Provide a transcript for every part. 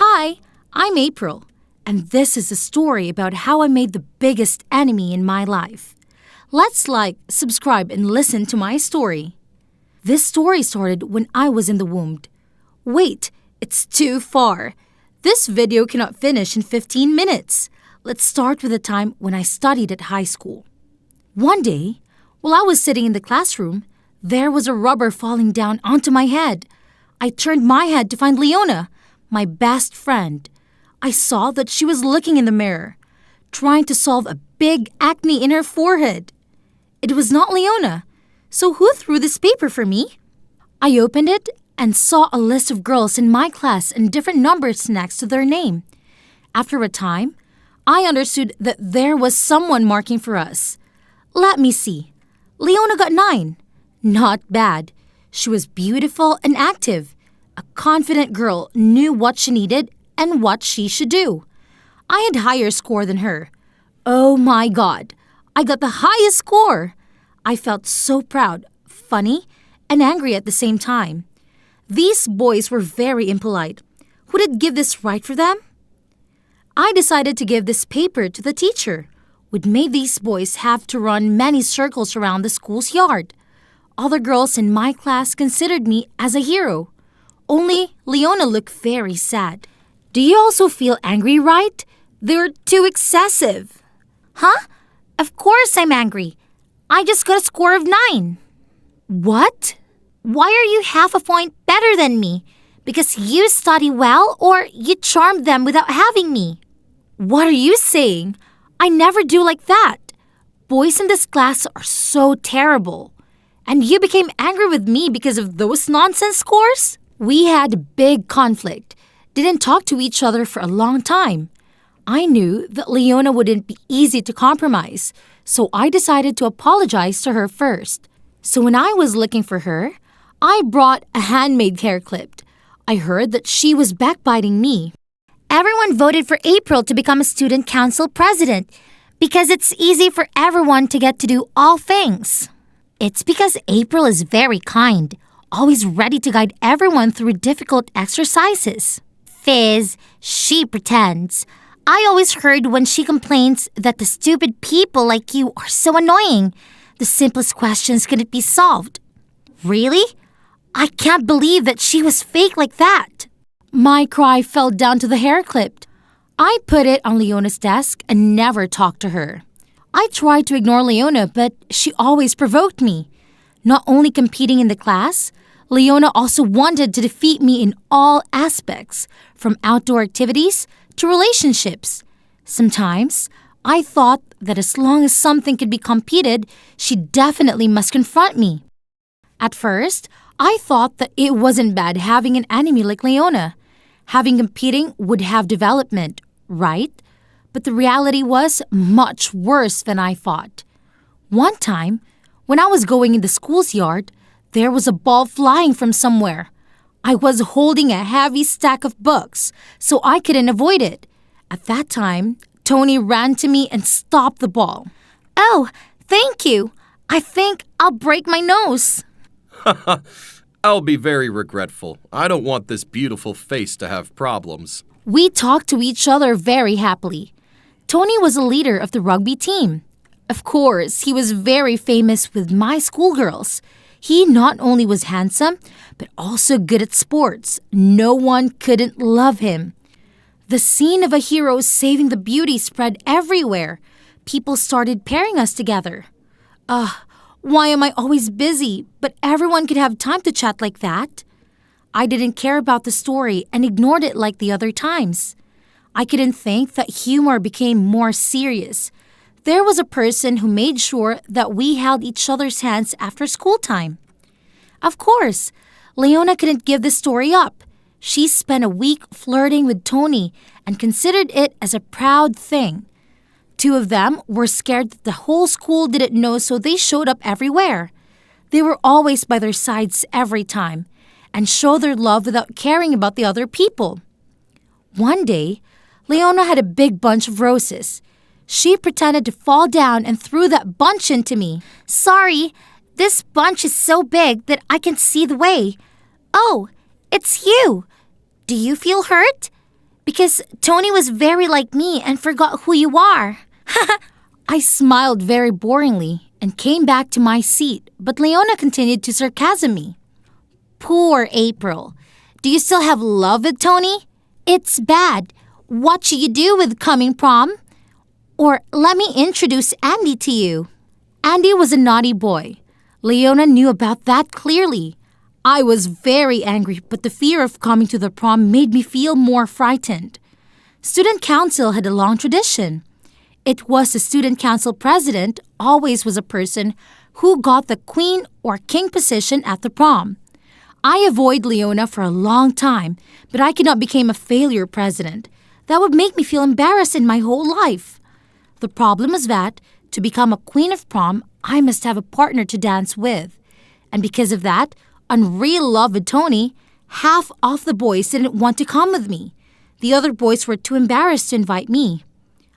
Hi, I'm April, and this is a story about how I made the biggest enemy in my life. Let's like, subscribe, and listen to my story. This story started when I was in the womb. Wait, it's too far. This video cannot finish in 15 minutes. Let's start with the time when I studied at high school. One day, while I was sitting in the classroom, there was a rubber falling down onto my head. I turned my head to find Leona, my best friend. I saw that she was looking in the mirror, trying to solve a big acne in her forehead. It was not Leona, so who threw this paper for me? I opened it and saw a list of girls in my class and different numbers next to their name. After a time, I understood that there was someone marking for us. Let me see. Leona got 9. Not bad. She was beautiful and active. A confident girl knew what she needed and what she should do. I had higher score than her. Oh my God, I got the highest score. I felt so proud, funny, and angry at the same time. These boys were very impolite. Would it give this right for them? I decided to give this paper to the teacher, which made these boys have to run many circles around the school's yard. Other girls in my class considered me as a hero. Only Leona looked very sad. Do you also feel angry, right? They're too excessive. Huh? Of course I'm angry. I just got a score of 9. What? Why are you half a point better than me? Because you study well or you charmed them without having me? What are you saying? I never do like that. Boys in this class are so terrible. And you became angry with me because of those nonsense scores? We had a big conflict. Didn't talk to each other for a long time. I knew that Leona wouldn't be easy to compromise, so I decided to apologize to her first. So when I was looking for her, I brought a handmade hair clip. I heard that she was backbiting me. Everyone voted for April to become a student council president because it's easy for everyone to get to do all things. It's because April is very kind, always ready to guide everyone through difficult exercises. Fizz, she pretends. I always heard when she complains that the stupid people like you are so annoying. The simplest questions couldn't be solved. Really? I can't believe that she was fake like that. My cry fell down to the hair clip. I put it on Leona's desk and never talked to her. I tried to ignore Leona, but she always provoked me. Not only competing in the class, Leona also wanted to defeat me in all aspects, from outdoor activities to relationships. Sometimes, I thought that as long as something could be competed, she definitely must confront me. At first, I thought that it wasn't bad having an enemy like Leona. Having competing would have development, right? But the reality was much worse than I thought. One time, when I was going in the school's yard, there was a ball flying from somewhere. I was holding a heavy stack of books, so I couldn't avoid it. At that time, Tony ran to me and stopped the ball. Oh, thank you. I think I'll break my nose. I'll be very regretful. I don't want this beautiful face to have problems. We talked to each other very happily. Tony was a leader of the rugby team. Of course, he was very famous with my schoolgirls. He not only was handsome, but also good at sports. No one couldn't love him. The scene of a hero saving the beauty spread everywhere. People started pairing us together. Why am I always busy, but everyone could have time to chat like that? I didn't care about the story and ignored it like the other times. I couldn't think that humor became more serious. There was a person who made sure that we held each other's hands after school time. Of course, Leona couldn't give the story up. She spent a week flirting with Tony and considered it as a proud thing. 2 of them were scared that the whole school didn't know, so they showed up everywhere. They were always by their sides every time and showed their love without caring about the other people. One day, Leona had a big bunch of roses. She pretended to fall down and threw that bunch into me. Sorry, this bunch is so big that I can see the way. Oh, it's you. Do you feel hurt? Because Tony was very like me and forgot who you are. I smiled very boringly and came back to my seat, but Leona continued to sarcasm me. Poor April. Do you still have love with Tony? It's bad. What should you do with coming prom? Or let me introduce Andy to you. Andy was a naughty boy. Leona knew about that clearly. I was very angry, but the fear of coming to the prom made me feel more frightened. Student council had a long tradition. It was the student council president always was a person who got the queen or king position at the prom. I avoided Leona for a long time, but I could not become a failure president. That would make me feel embarrassed in my whole life. The problem is that, to become a queen of prom, I must have a partner to dance with. And because of that, on real love with Tony, half of the boys didn't want to come with me. The other boys were too embarrassed to invite me.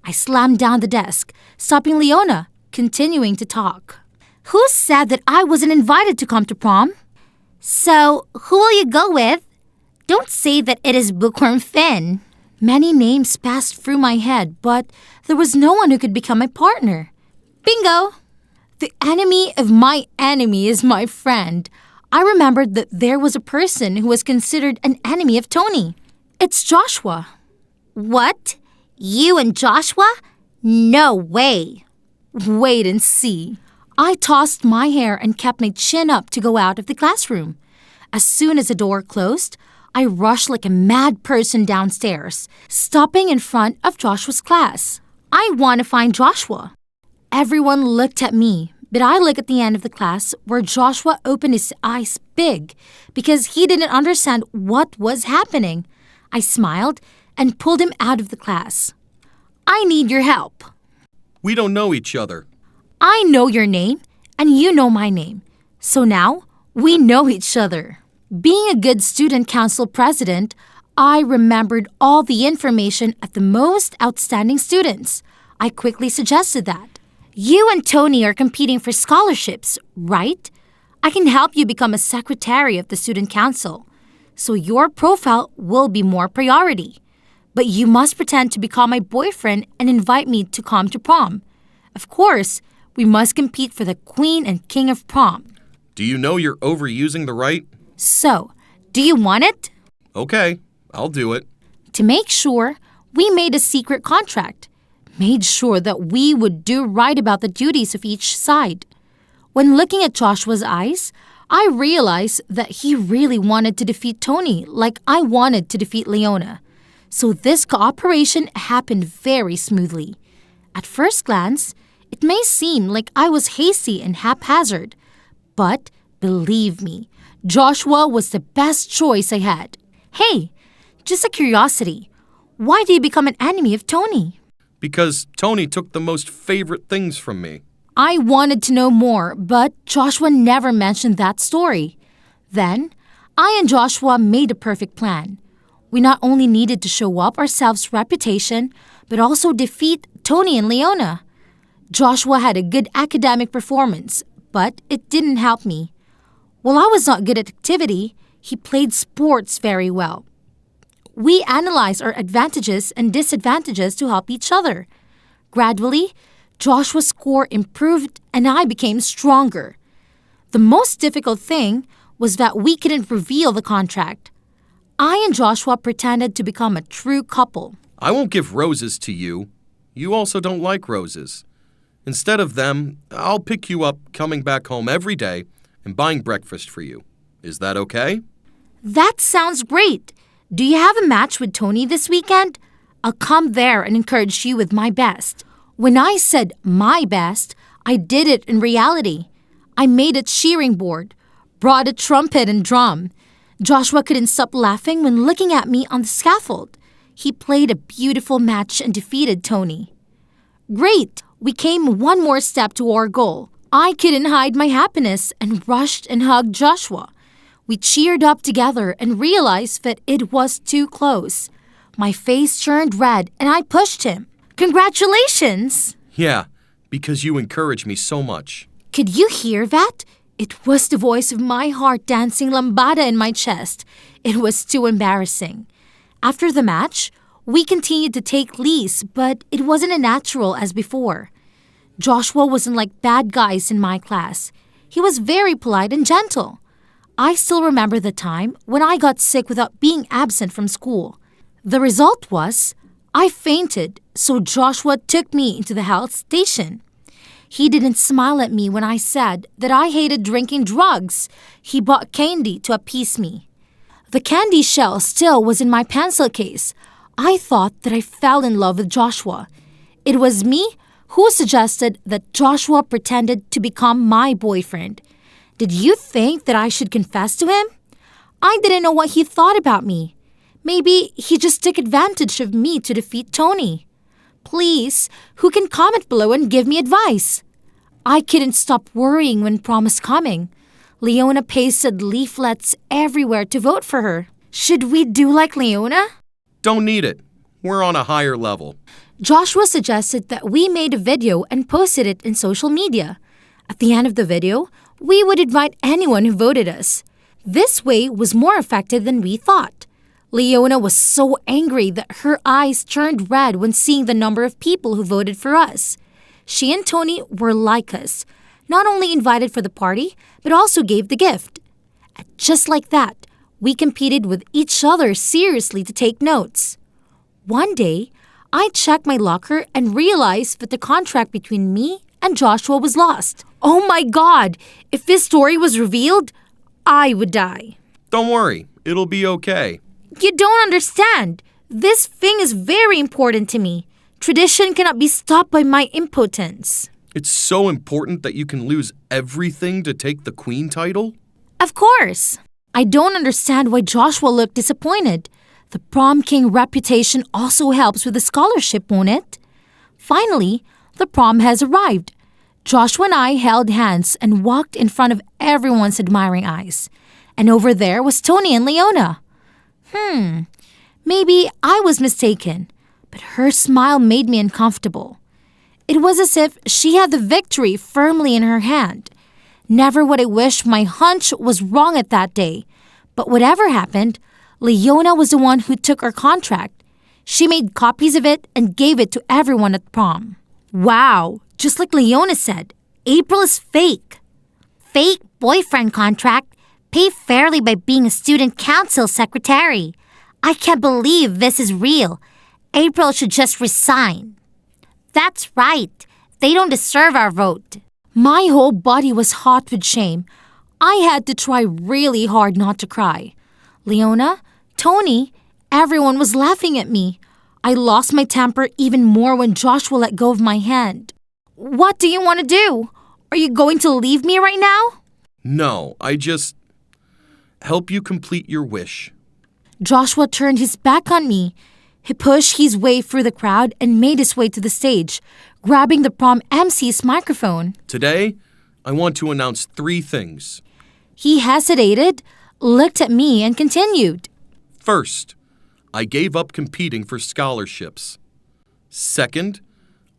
I slammed down the desk, stopping Leona, continuing to talk. Who said that I wasn't invited to come to prom? So, who will you go with? Don't say that it is Bookworm Finn. Many names passed through my head, but there was no one who could become my partner. Bingo! The enemy of my enemy is my friend. I remembered that there was a person who was considered an enemy of Tony. It's Joshua. What? You and Joshua? No way. Wait and see. I tossed my hair and kept my chin up to go out of the classroom. As soon as the door closed, I rushed like a mad person downstairs, stopping in front of Joshua's class. I want to find Joshua. Everyone looked at me, but I looked at the end of the class where Joshua opened his eyes big because he didn't understand what was happening. I smiled and pulled him out of the class. I need your help. We don't know each other. I know your name, and you know my name. So now, we know each other. Being a good student council president, I remembered all the information of the most outstanding students. I quickly suggested that. You and Tony are competing for scholarships, right? I can help you become a secretary of the student council. So your profile will be more priority. But you must pretend to become my boyfriend and invite me to come to prom. Of course, we must compete for the queen and king of prom. Do you know you're overusing the right? So, do you want it? Okay, I'll do it. To make sure, we made a secret contract. Made sure that we would do right about the duties of each side. When looking at Joshua's eyes, I realized that he really wanted to defeat Tony like I wanted to defeat Leona. So this cooperation happened very smoothly. At first glance, it may seem like I was hasty and haphazard, but believe me, Joshua was the best choice I had. Hey, just a curiosity. Why did you become an enemy of Tony? Because Tony took the most favorite things from me. I wanted to know more, but Joshua never mentioned that story. Then, I and Joshua made a perfect plan. We not only needed to show up our self-reputation, but also defeat Tony and Leona. Joshua had a good academic performance, but it didn't help me. While I was not good at activity, he played sports very well. We analyzed our advantages and disadvantages to help each other. Gradually, Joshua's score improved and I became stronger. The most difficult thing was that we couldn't reveal the contract. I and Joshua pretended to become a true couple. I won't give roses to you. You also don't like roses. Instead of them, I'll pick you up coming back home every day and buying breakfast for you. Is that okay? That sounds great. Do you have a match with Tony this weekend? I'll come there and encourage you with my best. When I said my best, I did it in reality. I made a cheering board, brought a trumpet and drum. Joshua couldn't stop laughing when looking at me on the scaffold. He played a beautiful match and defeated Tony. Great! We came one more step to our goal. I couldn't hide my happiness and rushed and hugged Joshua. We cheered up together and realized that it was too close. My face turned red and I pushed him. Congratulations! Yeah, because you encourage me so much. Could you hear that? It was the voice of my heart dancing lambada in my chest. It was too embarrassing. After the match, We continued to take leads, but it wasn't as natural as before. Joshua wasn't like bad guys in my class. He was very polite and gentle. I still remember the time when I got sick without being absent from school. The result was, I fainted, so Joshua took me into the health station. He didn't smile at me when I said that I hated drinking drugs. He bought candy to appease me. The candy shell still was in my pencil case. I thought that I fell in love with Joshua. It was me who suggested that Joshua pretended to become my boyfriend. Did you think that I should confess to him? I didn't know what he thought about me. Maybe he just took advantage of me to defeat Tony. Please, who can comment below and give me advice? I couldn't stop worrying when prom was coming. Leona pasted leaflets everywhere to vote for her. Should we do like Leona? Don't need it. We're on a higher level. Joshua suggested that we made a video and posted it in social media. At the end of the video, we would invite anyone who voted us. This way was more effective than we thought. Leona was so angry that her eyes turned red when seeing the number of people who voted for us. She and Tony were like us, not only invited for the party, but also gave the gift. And just like that, we competed with each other seriously to take notes. One day, I checked my locker and realized that the contract between me and Joshua was lost. Oh my God! If this story was revealed, I would die. Don't worry, it'll be okay. You don't understand. This thing is very important to me. Tradition cannot be stopped by my impotence. It's so important that you can lose everything to take the queen title? Of course. I don't understand why Joshua looked disappointed. The prom king reputation also helps with the scholarship, won't it? Finally, the prom has arrived. Joshua and I held hands and walked in front of everyone's admiring eyes. And over there was Tony and Leona. Maybe I was mistaken, but her smile made me uncomfortable. It was as if she had the victory firmly in her hand. Never would I wish my hunch was wrong at that day. But whatever happened, Leona was the one who took our contract. She made copies of it and gave it to everyone at prom. Wow, just like Leona said, April is fake. Fake boyfriend contract. Pay fairly by being a student council secretary. I can't believe this is real. April should just resign. That's right. They don't deserve our vote. My whole body was hot with shame. I had to try really hard not to cry. Leona, Tony, everyone was laughing at me. I lost my temper even more when Joshua let go of my hand. What do you want to do? Are you going to leave me right now? No, I just help you complete your wish. Joshua turned his back on me. He pushed his way through the crowd and made his way to the stage, grabbing the prom MC's microphone. Today, I want to announce 3 things. He hesitated, looked at me, and continued. First, I gave up competing for scholarships. Second,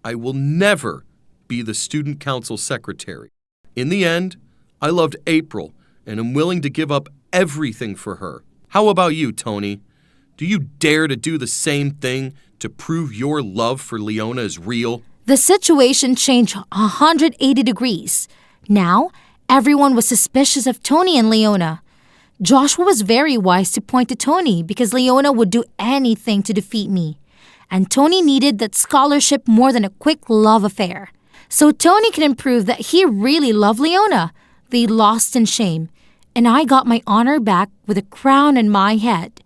I will never be the student council secretary. In the end, I loved April and am willing to give up everything for her. How about you, Tony? Do you dare to do the same thing to prove your love for Leona is real? The situation changed 180 degrees. Now, everyone was suspicious of Tony and Leona. Joshua was very wise to point to Tony because Leona would do anything to defeat me. And Tony needed that scholarship more than a quick love affair. So Tony couldn't prove that he really loved Leona. They lost in shame. And I got my honor back with a crown on my head.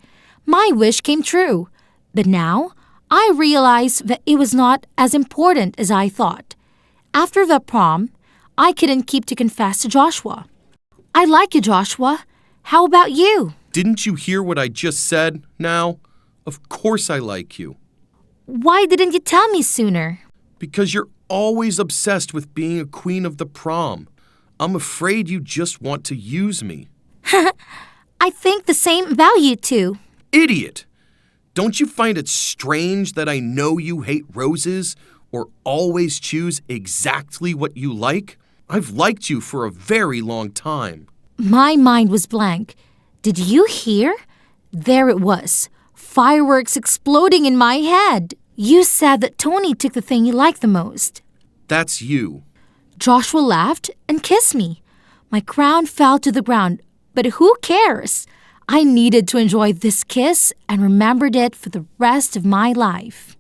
My wish came true. But now, I realized that it was not as important as I thought. After the prom, I couldn't keep to confess to Joshua. I like you, Joshua. How about you? Didn't you hear what I just said now? Of course I like you. Why didn't you tell me sooner? Because you're always obsessed with being a queen of the prom. I'm afraid you just want to use me. I think the same about you two. Idiot! Don't you find it strange that I know you hate roses or always choose exactly what you like? I've liked you for a very long time. My mind was blank. Did you hear? There it was. fireworks exploding in my head. You said that Tony took the thing you liked the most. That's you. Joshua laughed and kissed me. My crown fell to the ground, but who cares? I needed to enjoy this kiss and remembered it for the rest of my life.